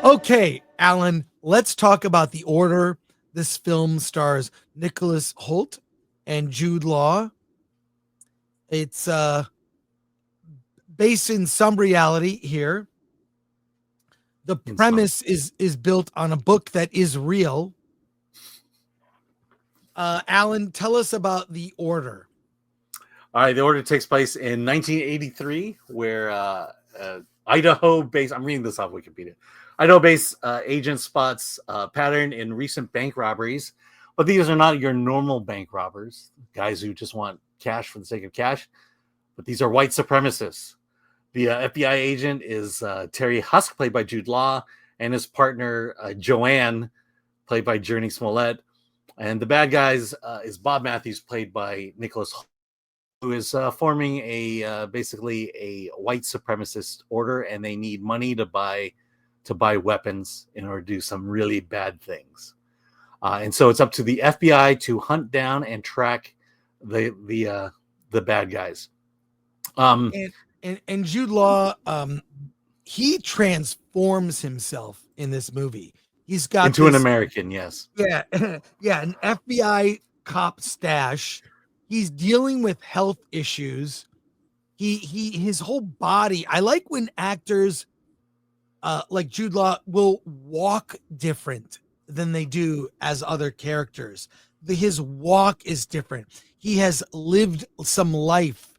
Okay, Alan, let's talk about The Order. This film stars Nicholas Hoult and Jude Law. It's based in some reality here. The premise is built on a book that is real. Alan, tell us about The Order. All right, The Order takes place in 1983, where Idaho-based, I'm reading this off Wikipedia, Idaho-based agent spots a pattern in recent bank robberies, but these are not your normal bank robbers, guys who just want cash for the sake of cash, but these are white supremacists. The FBI agent is Terry Husk, played by Jude Law, and his partner, Joanne, played by Jurnee Smollett. And the bad guys is Bob Matthews, played by Nicholas Hoult, who is forming basically a white supremacist order, and they need money to buy weapons in order to do some really bad things. And so it's up to the FBI to hunt down and track the bad guys. And Jude Law, he transforms himself in this movie. He's got into an American, yes. Yeah, yeah, an FBI cop stash. He's dealing with health issues. His whole body. I like when actors like Jude Law will walk different than they do as other characters. His walk is different. He has lived some life.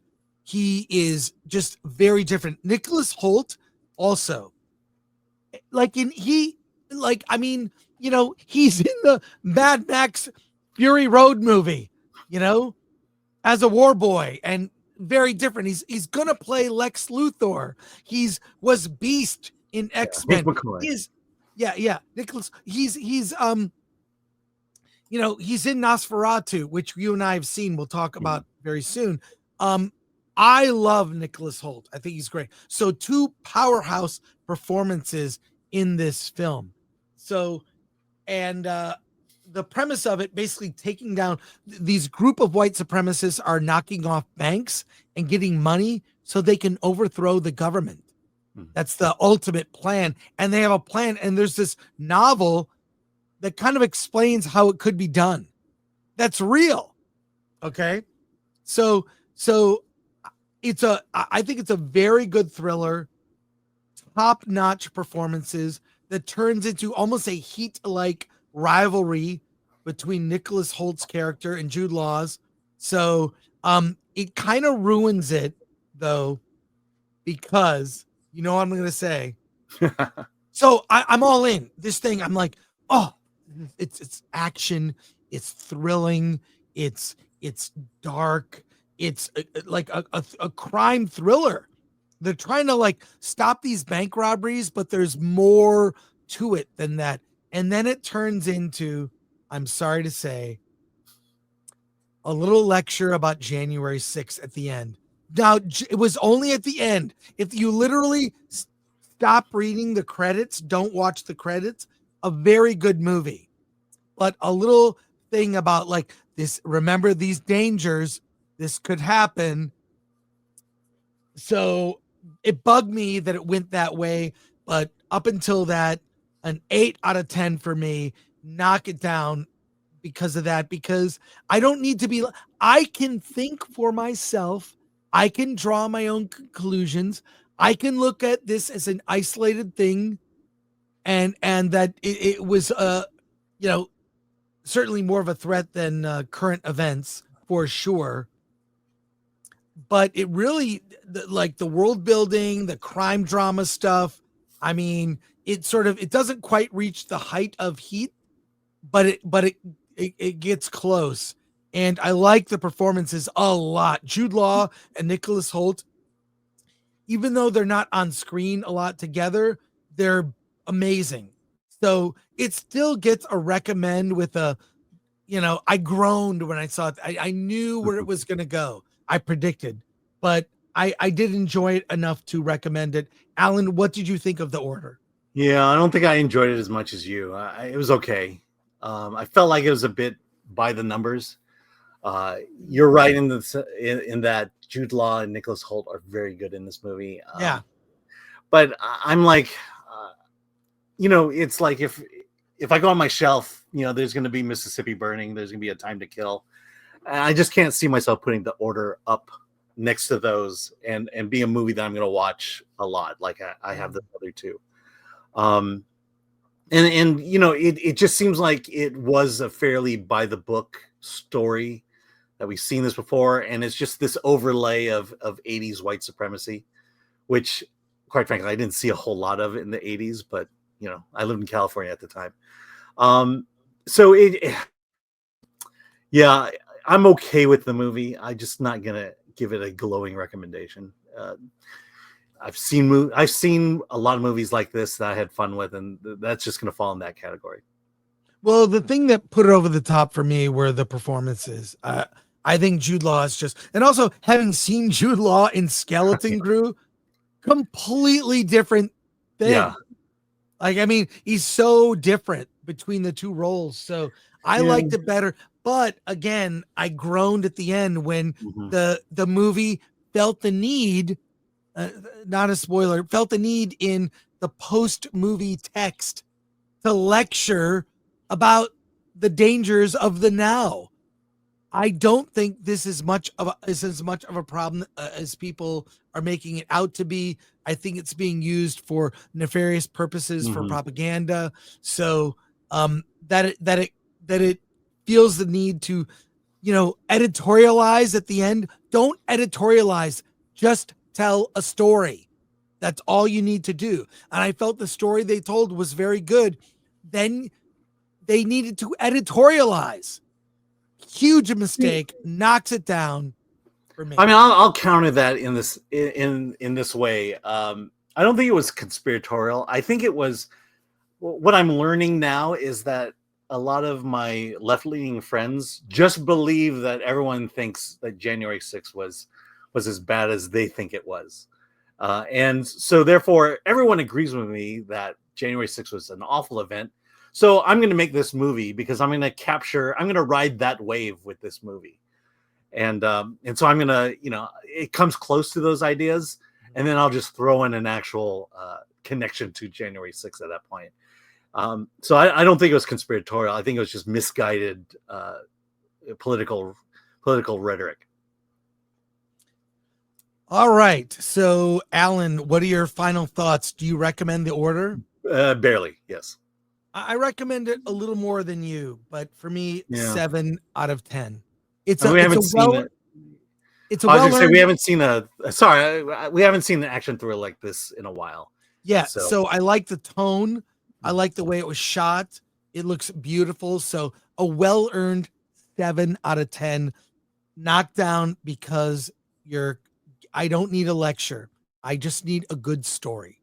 He is just very different. Nicholas Hoult also. He's in the Mad Max Fury Road movie, as a war boy, and very different. He's gonna play Lex Luthor. Was Beast in X-Men. Nicholas. He's in Nosferatu, which you and I have seen. We'll talk about very soon. I love Nicholas Hoult. I think he's great. So 2 powerhouse performances in this film. So, and the premise of it, basically taking down these group of white supremacists are knocking off banks and getting money so they can overthrow the government. That's the ultimate plan. And they have a plan. And there's this novel that kind of explains how it could be done. That's real. Okay. So I think it's a very good thriller, top-notch performances that turns into almost a Heat-like rivalry between Nicholas Holt's character and Jude Law's. So it kind of ruins it, though, because you know what I'm going to say. So I'm all in. This thing, I'm like, oh, it's action, it's thrilling, it's dark. It's like a crime thriller. They're trying to stop these bank robberies, but there's more to it than that. And then it turns into, I'm sorry to say, a little lecture about January 6th at the end. Now, it was only at the end. If you literally stop reading the credits, don't watch the credits, a very good movie. But a little thing about this, remember these dangers, this could happen. So it bugged me that it went that way. But up until that, an 8 out of 10 for me. Knock it down because of that. Because I don't need to be, I can think for myself. I can draw my own conclusions. I can look at this as an isolated thing. And that it was, certainly more of a threat than current events for sure. But it really, the world building, the crime drama stuff. I mean, it doesn't quite reach the height of Heat, but it gets close. And I like the performances a lot. Jude Law and Nicholas Hoult, even though they're not on screen a lot together, they're amazing. So it still gets a recommend with a, I groaned when I saw it. I knew where it was going to go. I predicted, but I did enjoy it enough to recommend it. Alan, what did you think of The Order? Yeah, I don't think I enjoyed it as much as you. It was okay. I felt like it was a bit by the numbers. You're right in that Jude Law and Nicholas Hoult are very good in this movie. Yeah. But I'm like, it's like if I go on my shelf, there's going to be Mississippi Burning, there's going to be A Time to Kill. And I just can't see myself putting The Order up next to those and be a movie that I'm going to watch a lot. Like I have the other two. And it just seems like it was a fairly by the book story that we've seen this before. And it's just this overlay of 80s white supremacy, which quite frankly, I didn't see a whole lot of in the 80s, but I lived in California at the time. So yeah, I'm okay with the movie. I'm just not going to give it a glowing recommendation. I've seen a lot of movies like this that I had fun with, and that's just going to fall in that category. Well, the thing that put it over the top for me were the performances. I think Jude Law is just, and also having seen Jude Law in Skeleton Crew, completely different thing. Yeah. Like, I mean, he's so different between the two roles. So I liked it better. But again, I groaned at the end when the movie felt the need, not a spoiler, felt the need in the post-movie text to lecture about the dangers of the now. I don't think this is as much of a problem as people are making it out to be. I think it's being used for nefarious purposes, for propaganda. So that it feels the need to, editorialize at the end. Don't editorialize. Just tell a story. That's all you need to do. And I felt the story they told was very good. Then they needed to editorialize. Huge mistake, knocks it down for me. I mean, I'll counter that in this way. I don't think it was conspiratorial. I think it was, what I'm learning now is that a lot of my left-leaning friends just believe that everyone thinks that January 6th was as bad as they think it was. And so therefore everyone agrees with me that January 6th was an awful event. So I'm going to make this movie because I'm going to ride that wave with this movie. And so I'm going to, it comes close to those ideas. And then I'll just throw in an actual connection to January 6th at that point. So I don't think it was conspiratorial. I think it was just misguided political rhetoric. All right. So, Alan, what are your final thoughts? Do you recommend The Order? Barely, yes. I recommend it a little more than you, but for me, 7 out of 10. We haven't seen an action thriller like this in a while. Yeah. So I like the tone. I like the way it was shot. It looks beautiful. So a well-earned 7 out of 10. Knocked down because I don't need a lecture. I just need a good story.